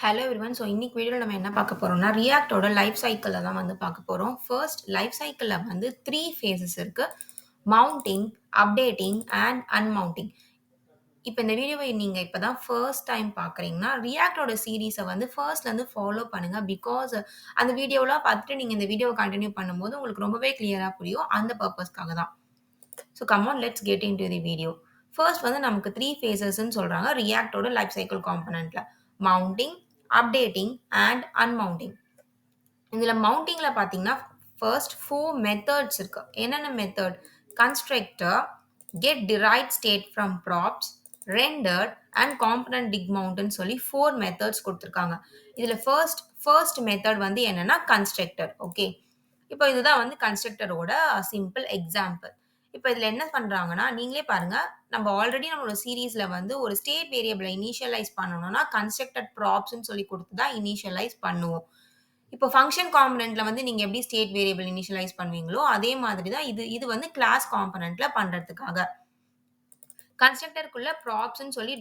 Hello everyone. So இன்னைக்கு வீடியோல நம்ம என்ன பார்க்க போறோம்னா, ரியாக்ட்டோட லைஃப் சைக்கிள தான் வந்து பார்க்க போறோம். ஃபர்ஸ்ட் லைஃப் சைக்கிள்ல வந்து 3 ஃபேஸஸ் இருக்கு. Mounting, updating and unmounting. இப்ப இந்த வீடியோவ நீங்க இப்ப தான் ஃபர்ஸ்ட் டைம் பார்க்குறீங்கன்னா, ரியாக்ட்டோட சீரிஸ வந்து ஃபர்ஸ்ட்லருந்து ஃபாலோ பண்ணுங்க. பிகாஸ் அந்த வீடியோலாம் பார்த்துட்டு நீங்க இந்த வீடியோவ கன்டின்யூ பண்ணும்போது உங்களுக்கு ரொம்பவே கிளியரா புரியும். அந்த பர்ப்பஸ்க்காக தான். So come on let's get into the video. First வந்து நமக்கு 3 ஃபேஸஸ்ன்னு சொல்றாங்க ரியாக்ட்டோட லைஃப் சைக்கிள் காம்போனன்ட்ல. Mounting, updating and unmounting. இதுல மவுண்டிங்ல பார்த்தீங்கன்னா, ஃபர்ஸ்ட் 4 மெத்தட்ஸ் இருக்கு. என்னென்ன method? Constructor, get derived state from props, rendered and component did மவுண்ட்ன்னு சொல்லி 4 மெத்தட்ஸ் குடுத்துருக்காங்க. இதுல ஃபர்ஸ்ட் மெத்தட் வந்து என்னன்னா கன்ஸ்ட்ரக்டர். ஓகே. இப்போ இதுதான் வந்து கன்ஸ்ட்ரக்டரோட சிம்பிள் எக்ஸாம்பிள். இப்போ இதுல என்ன பண்றாங்கன்னா, நீங்களே பாருங்க. நம்ம ஆல்ரெடி நம்மளோட சீரிஸ்ல வந்து ஒரு ஸ்டேட் வேரியபிள இனிஷியலைஸ் பண்ணணும்னா, கன்ஸ்ட்ரக்டட் ப்ராப்ஸ்ன்னு சொல்லி குடுத்து தான் இனிஷியலைஸ் பண்ணுவோம். இப்போ ஃபங்ஷன் காம்போனன்ட்ல வந்து நீங்க எப்படி ஸ்டேட் வேரியபிள் இனிஷியலைஸ் பண்ணுவீங்களோ, அதே மாதிரி தான் இது இது வந்து கிளாஸ் காம்போனன்ட்ல பண்றதுக்காக. கன்ஸ்ட்ரக்டருக்குள்ள ப்ராப்ஸ்ன்னு சொல்லி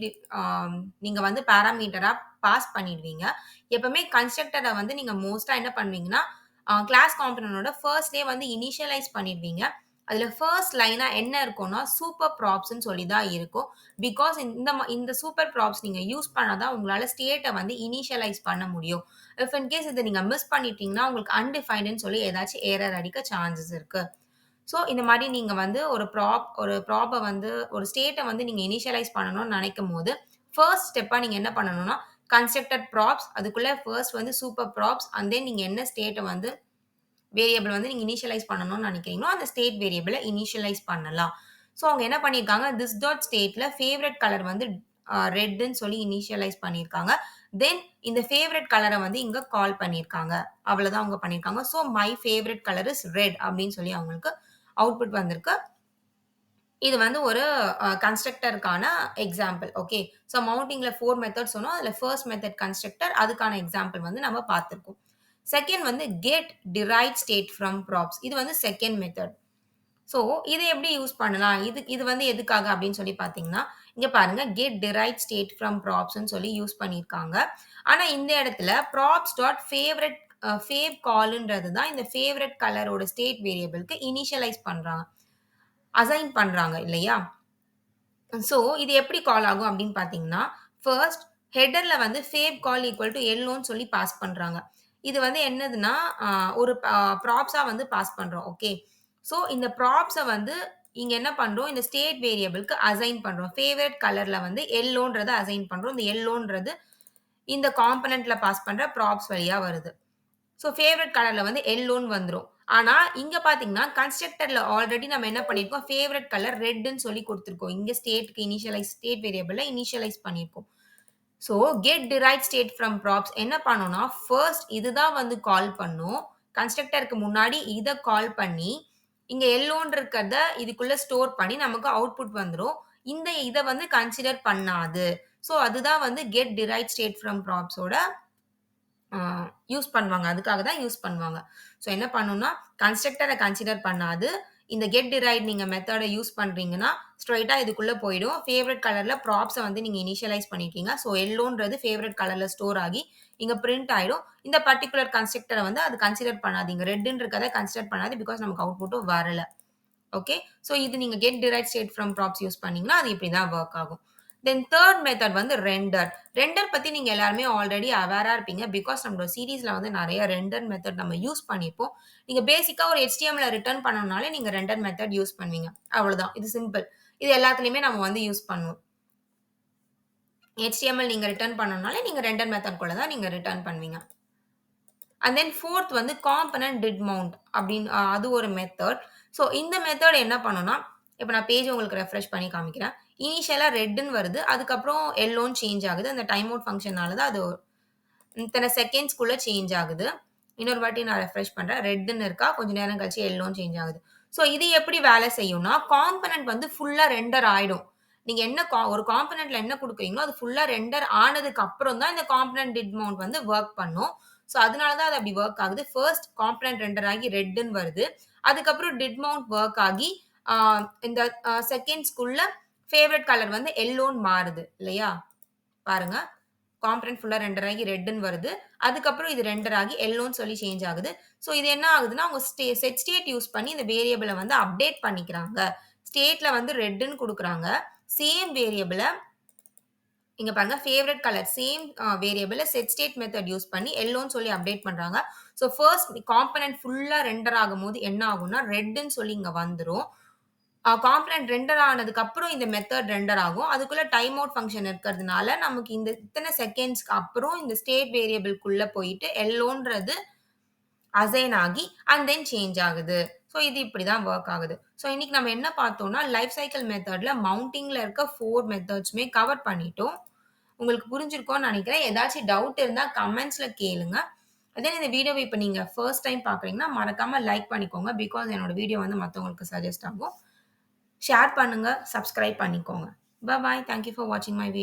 நீங்க வந்து பாராமீட்டரா பாஸ் பண்ணிடுவீங்க. எப்பவுமே கன்ஸ்ட்ரக்டர வந்து நீங்க மோஸ்ட்டா என்ன பண்ணுவீங்கன்னா, கிளாஸ் காம்போனன்ட்டோட ஃபர்ஸ்ட்லயே வந்து இனிஷியலைஸ் பண்ணிடுவீங்க. அதுல ஃபர்ஸ்ட் லைனா என்ன இருக்கும்னா, சூப்பர் ப்ராப்ஸ்ன்னு சொல்லி தான் இருக்கும். பிகாஸ் இந்த சூப்பர் ப்ராப்ஸ் நீங்க யூஸ் பண்ணா தான் உங்களால ஸ்டேட்ட வந்து இனிஷியலைஸ் பண்ண முடியும். இஃப் இன் கேஸ் இத நீங்க மிஸ் பண்ணிட்டீங்கன்னா, உங்களுக்கு அன்டிஃபைன்டுன்னு சொல்லி ஏதாச்சும் எரர் அடிக்க சான்சஸ் இருக்கு. ஸோ, இந்த மாரி நீங்க வந்து ஒரு ப்ராப்ப வந்து ஒரு ஸ்டேட்ட வந்து நீங்க இனிஷியலைஸ் பண்ணணும்னு நெனைக்கும்போது, ஃபர்ஸ்ட் ஸ்டெப்பா நீங்க என்ன பண்ணணும்னா, கன்ஸ்ட்ரக்டட் ப்ராப்ஸ் அதுக்குள்ள ஃபர்ஸ்ட் வந்து சூப்பர் ப்ராப்ஸ் அண்ட் தென் நீங்க என்ன ஸ்டேட்ட வந்து வேரியபிள் வந்து நீங்க இனிஷியலைஸ் பண்ணணும்னு நெனைக்கிறீங்களோ, அந்த ஸ்டேட் வேரியபிள இனிஷியலைஸ் பண்ணலாம். ஸோ, அவங்க என்ன பண்ணியிருக்காங்க, திஸ் டாட் ஸ்டேட்ல ஃபேவரைட் கலர் வந்து ரெட்ன்னு சொல்லி இனிஷியலைஸ் பண்ணியிருக்காங்க. தென் இந்த ஃபேவரைட் கலர வந்து இங்க கால் பண்ணியிருக்காங்க. அவ்வளோதான் அவங்க பண்ணியிருக்காங்க. So, my favourite colour is red அப்படின்னு சொல்லி அவங்களுக்கு அவுட்புட் வந்திருக்கு. இது வந்து ஒரு கன்ஸ்ட்ரக்டருக்கான எக்ஸாம்பிள். ஓகே. ஸோ மவுண்டிங்ல 4 மெத்தட் சொன்னோம். அதுல ஃபர்ஸ்ட் மெத்தட் கன்ஸ்ட்ரக்டர். அதுக்கான எக்ஸாம்பிள் வந்து நம்ம பார்த்திருக்கோம். செகண்ட் வந்து get derived state from props. இது வந்து செகண்ட் மெத்தட். ஸோ இத எப்படி யூஸ் பண்ணலாம்? இது இது வந்து எதுக்காக அப்படின்னு சொல்லி பார்த்தீங்கன்னா, இங்க பாருங்க கெட் டிரைவ்ட் ஸ்டேட் ஃப்ரம் ப்ராப்ஸ்ன்னு சொல்லி யூஸ் பண்ணியிருக்காங்க. ஆனா இந்த இடத்துல ப்ராப்ஸ் டாட் ஃபேவரைட் ஃபேவ் கால்ன்றது தான் இந்த ஃபேவரைட் கலரோட ஸ்டேட் வேரியபிள்க்கு இனிஷியலைஸ் பண்றாங்க. அசைன் பண்றாங்க இல்லையா? ஸோ, இது எப்படி கால் ஆகும் அப்படின்னு பார்த்தீங்கன்னா, ஃபர்ஸ்ட் ஹெடர்ல வந்து ஃபேவ் கால் ஈக்குவல் டூ எல்லோன்னு சொல்லி பாஸ் பண்றாங்க. இது வந்து என்னதுன்னா, அ ஒரு ப்ராப்ஸா வந்து பாஸ் பண்றோம். ஓகே. ஸோ, இந்த ப்ராப்ஸ வந்து இங்க என்ன பண்றோம், இந்த ஸ்டேட் வேரியபிள்க்கு அசைன் பண்றோம். ஃபேவரைட் கலர்ல வந்து எல்லோன்றத அசைன் பண்றோம். இந்த எல்லோன்றது இந்த காம்போனன்ட்ல பாஸ் பண்ற ப்ராப்ஸ் வழியா வருது. ஸோ ஃபேவரைட் கலர்ல வந்து எல்லோன்னு வந்துரும். ஆனா, இங்க பார்த்தீங்கன்னா, கன்ஸ்ட்ரக்டர்ல ஆல்ரெடி நம்ம என்ன பண்ணியிருக்கோம், ஃபேவரைட் கலர் ரெட்ன்னு சொல்லி குடுத்துருக்கோம். இங்க ஸ்டேட் வேரியபிள்ல இனிஷியலைஸ் பண்ணியிருக்கோம். So get derived state from props என்ன பண்ணும்னா, ஃபர்ஸ்ட் இதுதான் வந்து கால் பண்ணும். கன்ஸ்ட்ரக்டருக்கு முன்னாடி இத கால் பண்ணி, இங்க எல்லோன்னு இருக்கிறத இதுக்குள்ள ஸ்டோர் பண்ணி நமக்கு அவுட்புட் வந்துரும். இத வந்து கன்சிடர் பண்ணாது. ஸோ அதுதான் வந்து கெட் டிரைவ்ட் ஸ்டேட் ஃப்ரம் ப்ராப்ஸோட ஆ யூஸ் பண்ணுவாங்க. அதுக்காக தான் யூஸ் பண்ணுவாங்க. ஸோ என்ன பண்ணும்னா, கன்ஸ்ட்ரக்டர கன்சிடர் பண்ணாது. இந்த கெட் டிரைவ்ட் நீங்க மெத்தட யூஸ் பண்றீங்கன்னா, ஸ்ட்ரெய்ட்டா இதுக்குள்ள போயிடும். ஃபேவரைட் கலர்ல ப்ராப்ஸ வந்து நீங்க இனிஷியலைஸ் பண்ணியிருக்கீங்க. ஸோ எல்லோன்றது ஃபேவரைட் கலர்ல ஸ்டோர் ஆகி, இங்க பிரிண்ட் ஆயிடும். இந்த பர்ட்டிகுலர் கன்ஸ்ட்ரக்டர வந்து அது கன்சிடர் பண்ணாது. இங்க ரெட்ன்னு இருக்கிறத கன்சிடர் பண்ணாது. பிகாஸ் நமக்கு அவுட்புட்டும் வரல. ஓகே. ஸோ இது நீங்க get derived state from props use பண்ணீங்கன்னா, அது இப்படி தான் வொர்க் ஆகும். தென் 3 மெத்தட் வந்து ரெண்டர். ரெண்டர் பத்தி நீங்க எல்லாருமே ஆல்ரெடி அவேரா இருப்பீங்க. பிகாஸ் நம்மளோட சீரிஸ்ல வந்து நெறைய ரெண்டர் மெத்தட் நம்ம யூஸ் பண்ணியிருப்போம். நீங்க பேசிக்கா ஒரு HTML ரிட்டர்ன் பண்ணணும்னாலே நீங்க ரெண்டர் மெத்தட் யூஸ் பண்ணுவீங்க. அவ்வளோதான். இது சிம்பிள். இது எல்லாத்துலயுமே நம்ம வந்து யூஸ் பண்ணுவோம். HTML நீங்க ரிட்டர்ன் பண்ணணும்னாலே நீங்க ரெண்டர் மெத்தட் குள்ள தான் நீங்க ரிட்டர்ன் பண்ணுவீங்க. அண்ட் தென் 4த் வந்து காம்போனன்ட் டிட் மவுண்ட் அப்படின்னு அது ஒரு மெத்தட். ஸோ இந்த மெத்தட் என்ன பண்ணும்னா, இப்ப நான் பேஜ் உங்களுக்கு ரெஃப்ரெஷ் பண்ணி காமிக்கிறேன். இனிஷியலா ரெட்ன்னு வருது. அதுக்கப்புறம் எல்லோன்னு சேஞ்ச் ஆகுது. அந்த டைம் அவுட் ஃபங்ஷனால தான் அது இத்தன செகண்ட்ஸ்க்குள்ள சேஞ்ச் ஆகுது. இன்னொரு வாட்டி நான் ரெஃப்ரெஷ் பண்றேன். ரெட்ன்னு இருக்கா, கொஞ்ச நேரம் கழிச்சு எல்லோன்னு சேஞ்ச் ஆகுது. ஸோ இது எப்படி வேலை செய்யும்னா, காம்போனன்ட் வந்து ஃபுல்லா ரெண்டர் ஆயிடும். நீங்க என்ன ஒரு காம்போனன்ட்ல என்ன குடுக்குறீங்களோ, அது ஃபுல்லா ரெண்டர் ஆனதுக்கு அப்புறம் தான் இந்த காம்போனன்ட் டிட் மவுண்ட் வந்து வொர்க் பண்ணும். ஸோ அதனால தான் அது அப்படி வொர்க் ஆகுது. ஃபர்ஸ்ட் காம்போனன்ட் ரெண்டர் ஆகி ரெட்ன்னு வருது. அதுக்கப்புறம் டிட் மவுண்ட் வொர்க் ஆகி ஆ இந்த செகண்ட்ஸ்க்குள்ள ஃபேவரைட் கலர் வந்து எல்லோன்னு மாறுது இல்லையா? பாருங்க. காம்போனன்ட் ஃபுல்லா ரெண்டர் ஆகி ரெட்ன்னு வருது. அதுக்கப்புறம் இது ரெண்டர் ஆகி எல்லோன்னு சொல்லி சேஞ்ச் ஆகுது. ஸோ இது என்ன ஆகுதுன்னா, அவங்க செட் ஸ்டேட் யூஸ் பண்ணி இந்த வேரியபிள வந்து அப்டேட் பண்ணிக்கிறாங்க. ஸ்டேட்ல வந்து ரெட்ன்னு குடுக்குறாங்க. சேம் வேரியபிள இங்க பாருங்க ஃபேவரைட் கலர் சேம் வேரியபிள செட் ஸ்டேட் மெத்தட் யூஸ் பண்ணி எல்லோன்னு சொல்லி அப்டேட் பண்றாங்க. ஸோ ஃபர்ஸ்ட் காம்போனன்ட் ஃபுல்லா ரெண்டர் ஆகும்போது என்ன ஆகும்னா, ரெட்ன்னு சொல்லி இங்க வந்துரும். காம்போனன்ட் ரெண்டர் ஆனதுக்கு அப்புறம் இந்த மெத்தட் ரெண்டர் ஆகும். அதுக்குள்ள டைம் அவுட் ஃபங்ஷன் இருக்கிறதுனால, நமக்கு இந்த இத்தன செகண்ட்ஸ்க்கு அப்புறம் இந்த ஸ்டேட் வேரியபிள்குள்ள போயிட்டு எல்லோன்றது அசைன் ஆகி அண்ட் தென் சேஞ்ச் ஆகுது. ஸோ இது இப்படி தான் வொர்க் ஆகுது. ஸோ இன்னைக்கு நம்ம என்ன பார்த்தோம்னா, லைஃப் சைக்கிள் மெத்தட்ல மவுண்டிங்ல இருக்க 4 மெத்தட்ஸுமே கவர் பண்ணிட்டோம். உங்களுக்கு புரிஞ்சிருக்கும்னு நெனைக்கிறேன். ஏதாச்சும் டவுட் இருந்தா கமெண்ட்ஸ்ல கேளுங்க. அதே இந்த வீடியோவ இப்ப நீங்க ஃபர்ஸ்ட் டைம் பார்க்குறீங்கன்னா, மறக்காம லைக் பண்ணிக்கோங்க. பிகாஸ் என்னோட வீடியோ வந்து மத்தவங்களுக்கு சஜெஸ்ட் ஆகும். ஷேர் பண்ணுங்க, சப்ஸ்கிரைப் பண்ணிக்கோங்க. பாய். தேங்க் யூ ஃபார் வாட்சிங் மை வீடியோ.